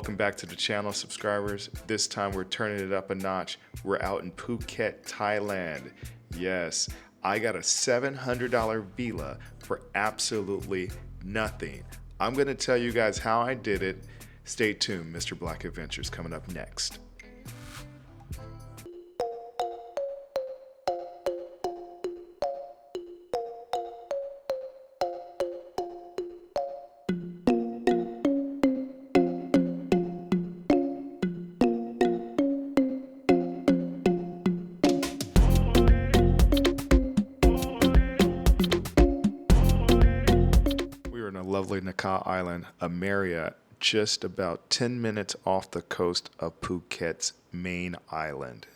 Welcome back to the channel, subscribers. This time we're turning it up a notch. We're out in Phuket, Thailand. Yes, I got a $700 villa for absolutely nothing. I'm going to tell you guys how I did it. Stay tuned. Mr. Black Adventures coming up next. Lovely Naka Island, a Marriott just about 10 minutes off the coast of Phuket's main island.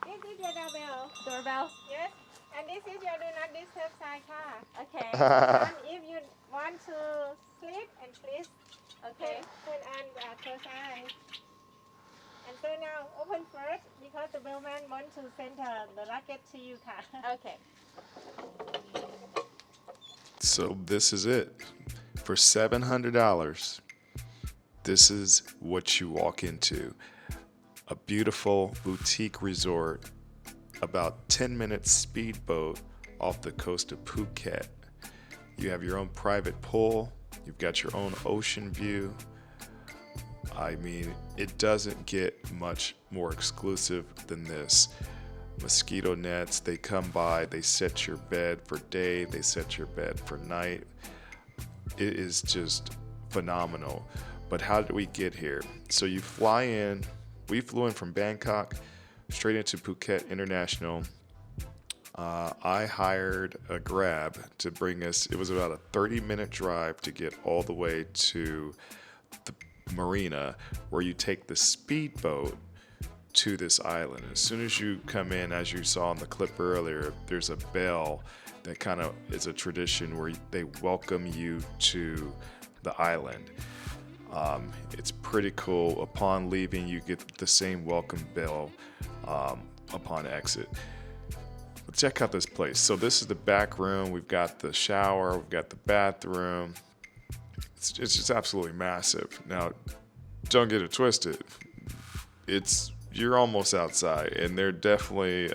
This is your doorbell. Doorbell? Yes. And this is your do not disturb sign car. Okay. And if you want to sleep and please, okay, put on close eyes. And so now open first because the bellman wants to send the luggage to you car. Okay. So this is it. For $700, this is what you walk into. A beautiful boutique resort, about 10-minute speedboat off the coast of Phuket. You have your own private pool. You've got your own ocean view. I mean, it doesn't get much more exclusive than this. Mosquito nets, they come by, they set your bed for day, they set your bed for night. It is just phenomenal. But how did we get here? So you fly in, we flew in from Bangkok straight into Phuket International. I hired a Grab to bring us, it was about a 30-minute drive to get all the way to the marina where you take the speedboat to this island. As soon as you come in, as you saw in the clip earlier, there's a bell that kind of is a tradition where they welcome you to the island. It's pretty cool. Upon leaving, you get the same welcome bell upon exit. But check out this place. So this is the back room. We've got the shower, we've got the bathroom. It's just absolutely massive. Now, don't get it twisted. You're almost outside, and there are definitely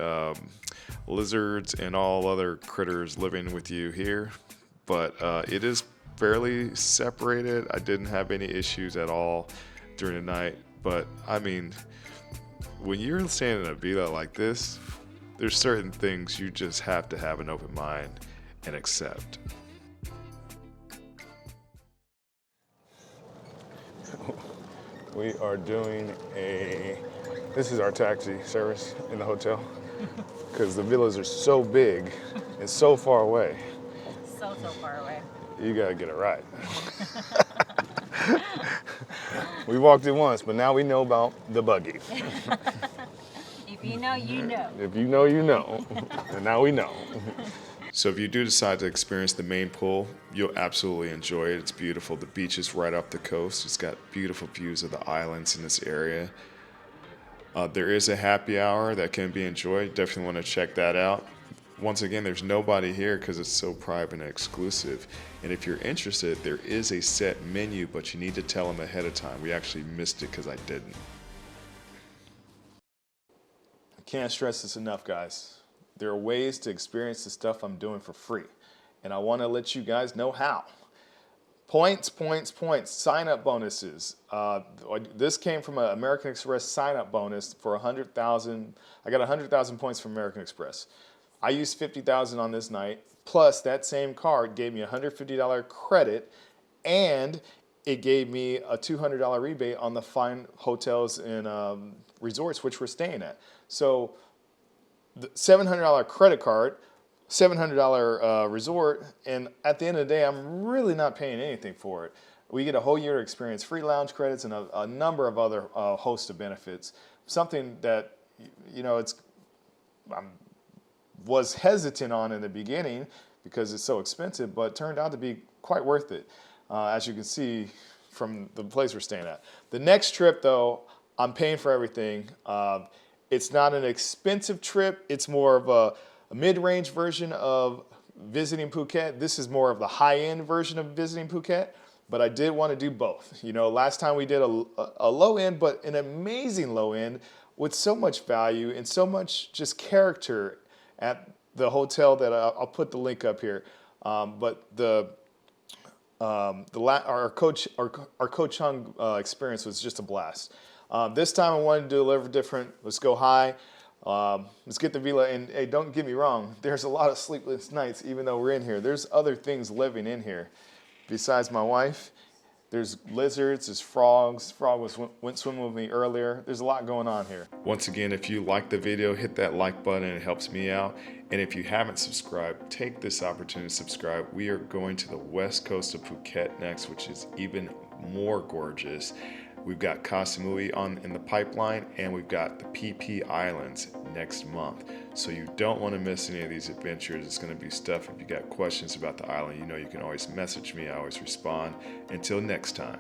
lizards and all other critters living with you here, but it is fairly separated. I didn't have any issues at all during the night, but I mean, when you're staying in a villa like this, there's certain things you just have to have an open mind and accept. We are doing this is our taxi service in the hotel because the villas are so big and so far away. So far away. You gotta get it right. We walked in once, but now we know about the buggy. If you know, you know. If you know, you know. And now we know. So if you do decide to experience the main pool, you'll absolutely enjoy it. It's beautiful. The beach is right off the coast. It's got beautiful views of the islands in this area. There is a happy hour that can be enjoyed. Definitely want to check that out. Once again, there's nobody here because it's so private and exclusive. And if you're interested, there is a set menu, but you need to tell them ahead of time. We actually missed it because I didn't. I can't stress this enough, guys. There are ways to experience the stuff I'm doing for free, and I want to let you guys know how. Points, sign-up bonuses. This came from an American Express sign-up bonus for 100,000. I got 100,000 points from American Express. I used 50,000 on this night, plus that same card gave me a $150 credit, and it gave me a $200 rebate on the fine hotels and resorts which we're staying at. So the $700 credit card, $700 resort, and at the end of the day, I'm really not paying anything for it. We get a whole year to experience free lounge credits and a number of other host of benefits. Something that, you know, I was hesitant on in the beginning because it's so expensive, but turned out to be quite worth it, as you can see from the place we're staying at. The next trip, though, I'm paying for everything. It's not an expensive trip. It's more of a mid-range version of visiting Phuket. This is more of the high-end version of visiting Phuket. but I did want to do both. You know, last time we did a low end, but an amazing low end with so much value and so much just character at the hotel that I'll put the link up here. But our Coach Hung experience was just a blast. This time I wanted to deliver different. Let's go high. Let's get the villa. And hey, don't get me wrong. There's a lot of sleepless nights, even though we're in here. There's other things living in here besides my wife. There's lizards, there's frogs. Frog went swimming with me earlier. There's a lot going on here. Once again, if you like the video, hit that like button. It helps me out. And if you haven't subscribed, take this opportunity to subscribe. We are going to the west coast of Phuket next, which is even more gorgeous. We've got Koh Samui in the pipeline, and we've got the PP Islands next month. So you don't want to miss any of these adventures. It's going to be stuff. If you got questions about the island, you know you can always message me. I always respond. Until next time.